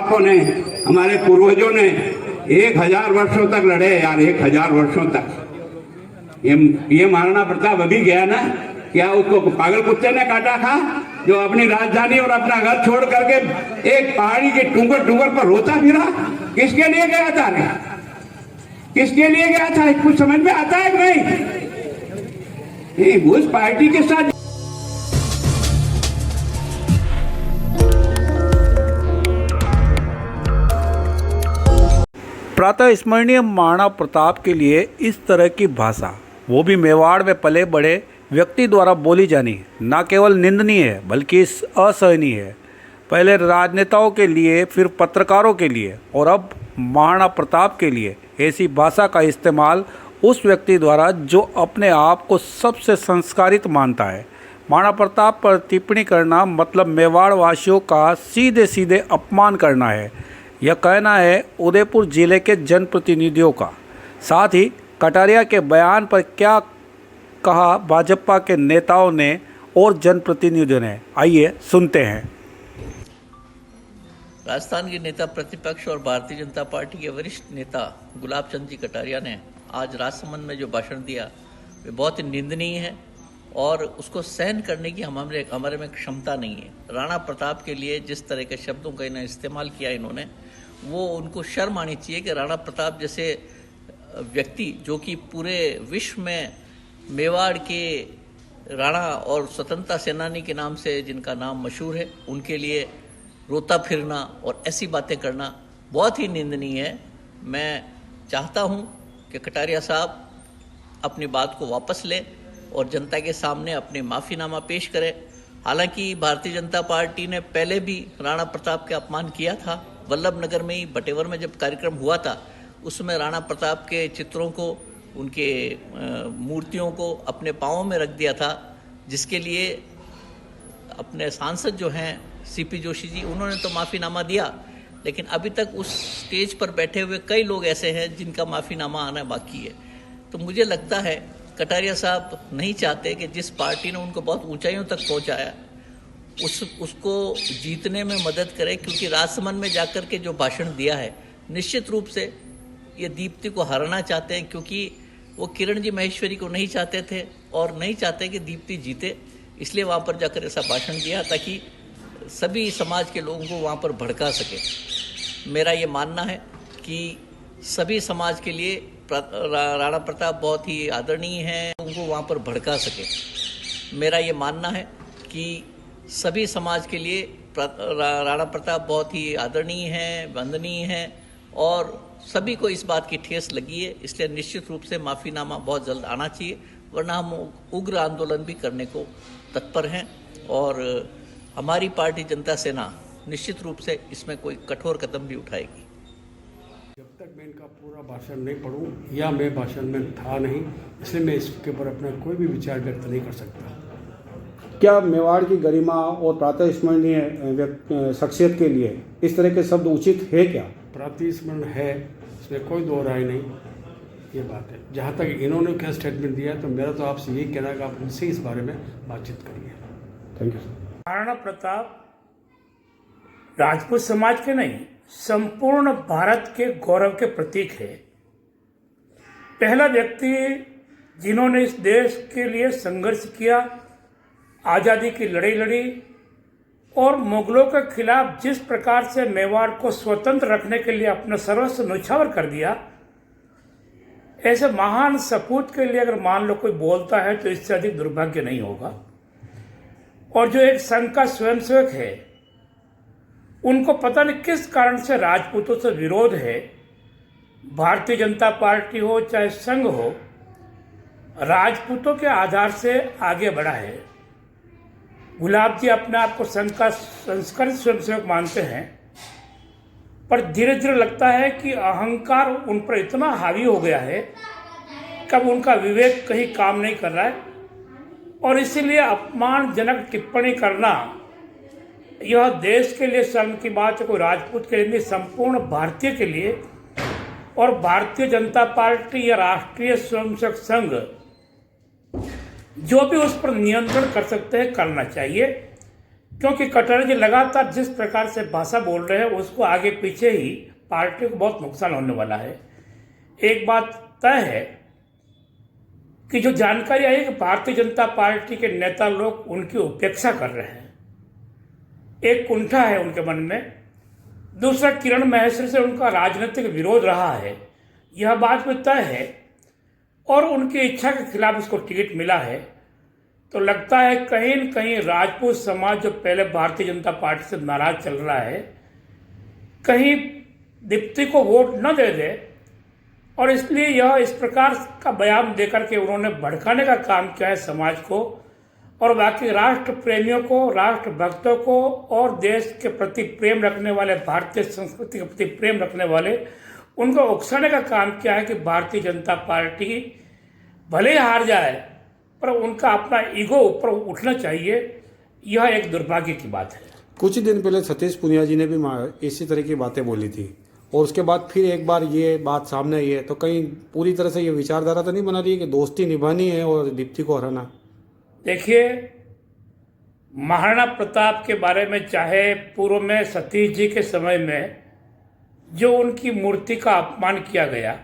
बापों ने, हमारे पूर्वजों ने 1000 वर्षों तक लड़े यार, 1000 वर्षों तक। ये महाराणा प्रताप अभी गया ना, क्या उसको पागल कुत्ते ने काटा था जो अपनी राजधानी और अपना घर छोड़ करके एक पहाड़ी के टुंगर टुंगर पर रोता फिरा? किसके लिए गया था रे? किसके लिए गया था? कुछ समझ में आता है कि नहीं? उस पार्टी के साथ प्रातः स्मरणीय महाराणा प्रताप के लिए इस तरह की भाषा, वो भी मेवाड़ में पले बड़े व्यक्ति द्वारा बोली जानी, न केवल निंदनीय है बल्कि असहनीय है। पहले राजनेताओं के लिए, फिर पत्रकारों के लिए और अब महाराणा प्रताप के लिए ऐसी भाषा का इस्तेमाल उस व्यक्ति द्वारा जो अपने आप को सबसे संस्कारित मानता है। महाराणा प्रताप पर टिप्पणी करना मतलब मेवाड़ वासियों का सीधे सीधे अपमान करना है, यह कहना है उदयपुर जिले के जनप्रतिनिधियों का। साथ ही कटारिया के बयान पर क्या कहा भाजपा के नेताओं ने और जनप्रतिनिधियों ने, आइए सुनते हैं। राजस्थान के नेता प्रतिपक्ष और भारतीय जनता पार्टी के वरिष्ठ नेता गुलाब चंद जी कटारिया ने आज राजसमंद में जो भाषण दिया वे बहुत ही निंदनीय है और उसको सहन करने की हमारे में क्षमता नहीं है। राणा प्रताप के लिए जिस तरह के शब्दों का इन्हें इस्तेमाल किया इन्होंने, वो उनको शर्म आनी चाहिए कि राणा प्रताप जैसे व्यक्ति जो कि पूरे विश्व में मेवाड़ के राणा और स्वतंत्रता सेनानी के नाम से जिनका नाम मशहूर है, उनके लिए रोता फिरना और ऐसी बातें करना बहुत ही निंदनीय है। मैं चाहता हूं कि कटारिया साहब अपनी बात को वापस लें और जनता के सामने अपनी माफ़ीनामा पेश करें। हालांकि भारतीय जनता पार्टी ने पहले भी राणा प्रताप का अपमान किया था। वल्लभ नगर में ही बटेवर में जब कार्यक्रम हुआ था, उसमें राणा प्रताप के चित्रों को, उनके मूर्तियों को अपने पाँवों में रख दिया था, जिसके लिए अपने सांसद जो हैं सीपी जोशी जी, उन्होंने तो माफ़ीनामा दिया, लेकिन अभी तक उस स्टेज पर बैठे हुए कई लोग ऐसे हैं जिनका माफ़ीनामा आना बाकी है। तो मुझे लगता है कटारिया साहब नहीं चाहते कि जिस पार्टी ने उनको बहुत ऊंचाइयों तक पहुंचाया उसको जीतने में मदद करे, क्योंकि राजसमंद में जाकर के जो भाषण दिया है, निश्चित रूप से ये दीप्ति को हराना चाहते हैं, क्योंकि वो किरण जी महेश्वरी को नहीं चाहते थे और नहीं चाहते कि दीप्ति जीते, इसलिए वहाँ पर जाकर ऐसा भाषण दिया ताकि सभी समाज के लोगों को वहाँ पर भड़का सके। मेरा ये मानना है कि सभी समाज के लिए राणा प्रताप बहुत ही आदरणीय है, उनको वहाँ पर भड़का सके। मेरा ये मानना है कि सभी समाज के लिए राणा प्रताप बहुत ही आदरणीय है, वंदनीय है और सभी को इस बात की ठेस लगी है, इसलिए निश्चित रूप से माफ़ीनामा बहुत जल्द आना चाहिए, वरना हम उग्र आंदोलन भी करने को तत्पर हैं और हमारी पार्टी जनता सेना निश्चित रूप से इसमें कोई कठोर कदम भी उठाएगी। जब तक मैं इनका पूरा भाषण नहीं पढ़ूं या मैं भाषण में था नहीं, इसलिए मैं इसके ऊपर अपना कोई भी विचार व्यक्त नहीं कर सकता। क्या मेवाड़ की गरिमा और प्रातः स्मरणीय शख्सियत के लिए इस तरह के शब्द उचित है? क्या प्रातः स्मरण है, इसमें कोई दो राय नहीं, ये बात है। जहाँ तक इन्होंने क्या स्टेटमेंट दिया है, तो मेरा तो आपसे यही कहना है कि आप इनसे इस बारे में बातचीत करिए। Thank you. महाराणा प्रताप राजपूत समाज के नहीं, संपूर्ण भारत के गौरव के प्रतीक है। पहला व्यक्ति जिन्होंने इस देश के लिए संघर्ष किया, आज़ादी की लड़ाई लड़ी और मुगलों के खिलाफ जिस प्रकार से मेवाड़ को स्वतंत्र रखने के लिए अपना सर्वस्व न्यौछावर कर दिया, ऐसे महान सपूत के लिए अगर मान लो कोई बोलता है तो इससे अधिक दुर्भाग्य नहीं होगा। और जो एक संघ का स्वयंसेवक है, उनको पता नहीं किस कारण से राजपूतों से विरोध है। भारतीय जनता पार्टी हो चाहे संघ हो, राजपूतों के आधार से आगे बढ़ा है। गुलाब जी अपने आप को संघ का संस्कृत स्वयंसेवक मानते हैं, पर धीरे धीरे लगता है कि अहंकार उन पर इतना हावी हो गया है कि अब उनका विवेक कहीं काम नहीं कर रहा है और इसीलिए अपमानजनक टिप्पणी करना यह देश के लिए शर्म की बात है। कोई राजपूत के लिए नहीं, संपूर्ण भारतीय के लिए और भारतीय जनता पार्टी या राष्ट्रीय स्वयंसेवक संघ जो भी उस पर नियंत्रण कर सकते हैं करना चाहिए। क्योंकि कटारिया जी लगातार जिस प्रकार से भाषा बोल रहे हैं उसको आगे पीछे ही पार्टी को बहुत नुकसान होने वाला है। एक बात तय है कि जो जानकारी आई कि भारतीय जनता पार्टी के नेता लोग उनकी उपेक्षा कर रहे हैं। एक कुंठा है उनके मन में, दूसरा किरण महेश्वरी से उनका राजनीतिक विरोध रहा है, यह बात भी तय है, और उनकी इच्छा के खिलाफ उसको टिकट मिला है। तो लगता है कहीं न कहीं राजपूत समाज जो पहले भारतीय जनता पार्टी से नाराज चल रहा है, कहीं दीप्ति को वोट न दे दे, और इसलिए यह इस प्रकार का बयान देकर के उन्होंने भड़काने का काम किया है समाज को, और बाकी राष्ट्र प्रेमियों को, राष्ट्र भक्तों को और देश के प्रति प्रेम रखने वाले, भारतीय संस्कृति के प्रति प्रेम रखने वाले, उनको उकसाने का काम किया है कि भारतीय जनता पार्टी भले ही हार जाए पर उनका अपना ईगो ऊपर उठना चाहिए। यह एक दुर्भाग्य की बात है। कुछ ही दिन पहले सतीश पुनिया जी ने भी इसी तरह की बातें बोली थी, और उसके बाद फिर एक बार ये बात सामने आई है, तो कहीं पूरी तरह से ये विचारधारा तो नहीं बना रही है कि दोस्ती निभानी है और दीप्ति को हराना। देखिए, महाराणा प्रताप के बारे में, चाहे पूर्व में सतीश जी के समय में जो उनकी मूर्ति का अपमान किया गया,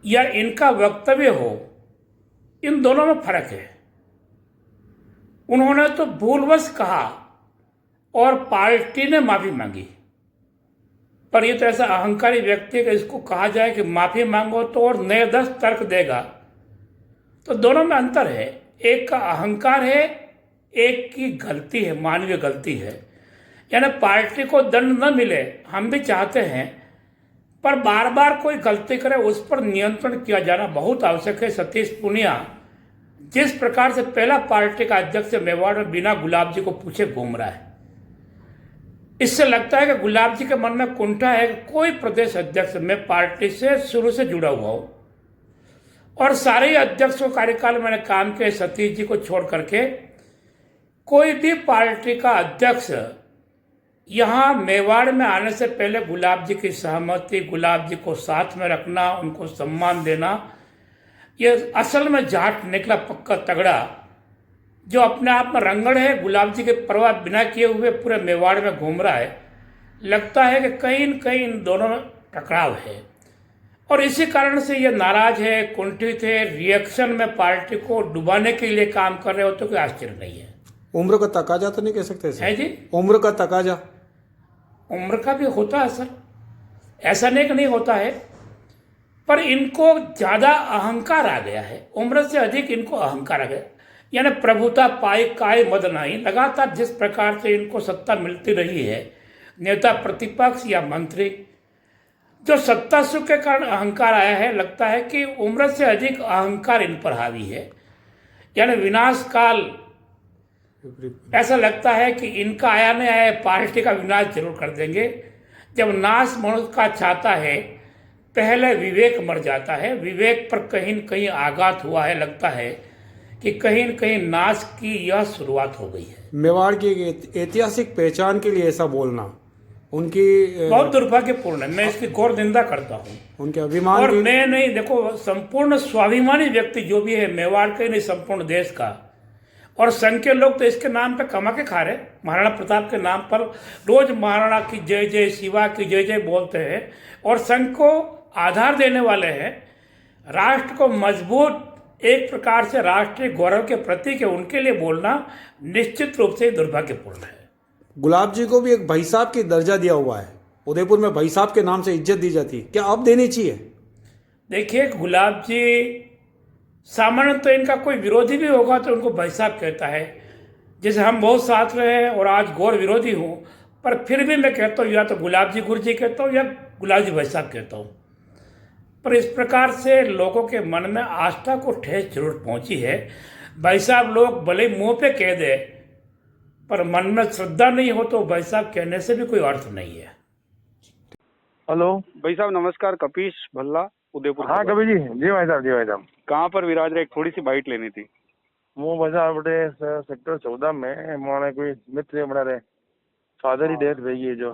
या इनका वक्तव्य हो, इन दोनों में फर्क है। उन्होंने तो भूलवश कहा और पार्टी ने माफी मांगी, पर ये तो ऐसा अहंकारी व्यक्ति है कि इसको कहा जाए कि माफी मांगो तो और नए 10 तर्क देगा। तो दोनों में अंतर है, एक का अहंकार है, एक की गलती है, मानवीय गलती है। यानी पार्टी को दंड न मिले हम भी चाहते हैं, पर बार बार कोई गलती करे उस पर नियंत्रण किया जाना बहुत आवश्यक है। सतीश पुनिया जिस प्रकार से पहला पार्टी का अध्यक्ष मेवाड़ में बिना गुलाब जी को पूछे घूम रहा है, इससे लगता है कि गुलाब जी के मन में कुंठा है कि कोई प्रदेश अध्यक्ष में पार्टी से शुरू से जुड़ा हुआ हो, और सारे अध्यक्षों कार्यकाल मैंने काम किए सतीश जी को छोड़ करके, कोई भी पार्टी का अध्यक्ष यहाँ मेवाड़ में आने से पहले गुलाब जी की सहमति, गुलाब जी को साथ में रखना, उनको सम्मान देना, ये असल में जाट निकला पक्का तगड़ा, जो अपने आप में रंगड़ है, गुलाब जी के परवाह बिना किए हुए पूरे मेवाड़ में घूम रहा है। लगता है कि कहीं न कहीं इन दोनों में टकराव है, और इसी कारण से ये नाराज है, कुंठित है, रिएक्शन में पार्टी को डुबाने के लिए काम कर रहे हो, तो कोई आश्चर्य नहीं है। उम्र का तकाजा तो नहीं कह सकते है जी, उम्र का तकाजा, उम्र का भी होता है सर, ऐसा नहीं कि नहीं होता है, पर इनको ज़्यादा अहंकार आ गया है, उम्र से अधिक इनको अहंकार आ गया। यानी प्रभुता पाई काय मद नहीं, लगातार जिस प्रकार से इनको सत्ता मिलती रही है, नेता प्रतिपक्ष या मंत्री, जो सत्ता सुख के कारण अहंकार आया है, लगता है कि उम्र से अधिक अहंकार इन पर हावी है। यानी विनाश काल, ऐसा लगता है कि इनका आया नहीं आया पार्टी का विनाश जरूर कर देंगे। जब नाश मनुष्य का चाहता है, पहले विवेक मर जाता है, विवेक पर कहीं न कहीं आघात हुआ है। लगता है कि कहीं न कहीं नाश की यह शुरुआत हो गई है। मेवाड़ की ऐतिहासिक पहचान के लिए ऐसा बोलना उनकी बहुत दुर्भाग्यपूर्ण है, मैं इसकी घोर निंदा करता हूँ। उनके अभिमान और की, मैं नहीं, देखो, संपूर्ण स्वाभिमानी व्यक्ति जो भी है, मेवाड़ का ही नहीं संपूर्ण देश का, और संघ के लोग तो इसके नाम पे कमा के खा रहे। महाराणा प्रताप के नाम पर रोज महाराणा की जय जय, शिवा की जय जय बोलते हैं, और संघ को आधार देने वाले हैं, राष्ट्र को मजबूत, एक प्रकार से राष्ट्रीय गौरव के प्रतीक है, उनके लिए बोलना निश्चित रूप से दुर्भाग्यपूर्ण है। गुलाब जी को भी एक भाई साहब की दर्जा दिया हुआ है, उदयपुर में भाई साहब के नाम से इज्जत दी जाती है, क्या अब देनी चाहिए? देखिए, गुलाब जी सामान्य तो इनका कोई विरोधी भी होगा तो उनको भाई साहब कहता है, जैसे हम बहुत साथ रहे हैं और आज घोर विरोधी हूँ, पर फिर भी मैं कहता हूँ या तो गुलाब जी गुरु जी कहता हूँ या गुलाब जी भाई साहब कहता हूँ। पर इस प्रकार से लोगों के मन में आस्था को ठेस जरूर पहुँची है। भाई साहब लोग भले मुंह पे कह दे, पर मन में श्रद्धा नहीं हो तो भाई साहब कहने से भी कोई अर्थ नहीं है। हेलो भाई साहब नमस्कार, कपीश भल्ला उदयपुर। हाँ कभी जी, जी भाई साहब, जी भाई साहब। कहाँ पर विराज रहे? एक थोड़ी सी बाइट लेनी थी। वो भाई साहब बड़े सेक्टर 14 में माने कोई मित्र बड़ा रहे फादर ही डेथ भई है, जो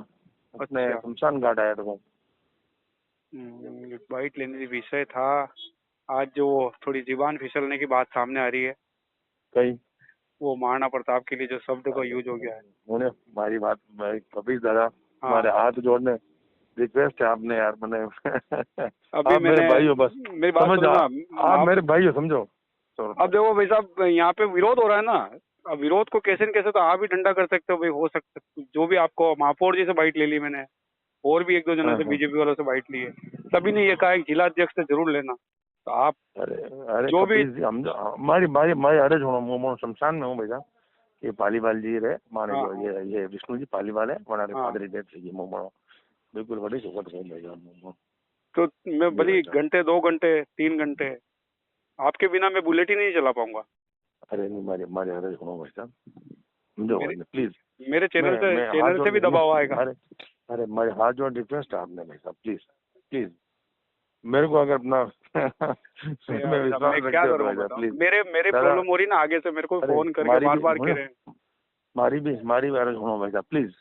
अपने शमशान घाट आया था। बाइट लेनी थी, विषय था आज जो थोड़ी जीवान फिसलने की बात सामने आ रही है। कई वो महाराणा प्रताप के लिए जो शब्द का यूज हो गया है। उन्हें हमारी बात कपिल दादा हमारे हाथ जोड़ने रिक्वेस्ट है आपने यार मैंने अभी आप मेरे भाई हो बस मेरी बात समझ सुनो जाओ, ना, आप मेरे भाई हो समझो। अब देखो भाई साहब, यहाँ पे विरोध हो रहा है ना, अब विरोध को कैसे न कैसे तो आप भी डंडा कर सकते हो भाई, हो सकता जो भी आपको महापौर जी से बाइट ले ली मैंने, और भी एक दो जनों से बीजेपी वालों से बाइट ली है, सभी ने ये कहा है जिला अध्यक्ष से जरूर लेना। तो आप अरे जो भी कपिल जी, हम हमारी अरे छोड़ो मैं शमशान में हूँ भैया। ये पालीवाल जी रहे माने हाँ। जो ये विष्णु जी पालीवाल है हमारे हाँ। फादर डेथ है मोमो बिल्कुल बड़ी सुखद है भैया मोमो। तो मैं भली अच्छा। घंटे 2 घंटे 3 घंटे आपके बिना मैं बुलेट ही नहीं चला पाऊंगा। अरे नहीं हमारे अरे सुनो भाई साहब समझो प्लीज। मेरे चैनल से भी दबाव आएगा। अरे मेरे हाथ जोड़ रिक्वेस्ट है आपने भाई साहब प्लीज प्लीज मेरे को अगर अपना मैं विश्वास मैं क्या रखते हो करूँ भाई साहब, प्लीज मेरे प्रॉब्लम हो रही ना, आगे से मेरे को अरे, फोन करके हमारी बार भी- बार कह रहे हैं। हमारी भी अरे सुनो भाई साहब प्लीज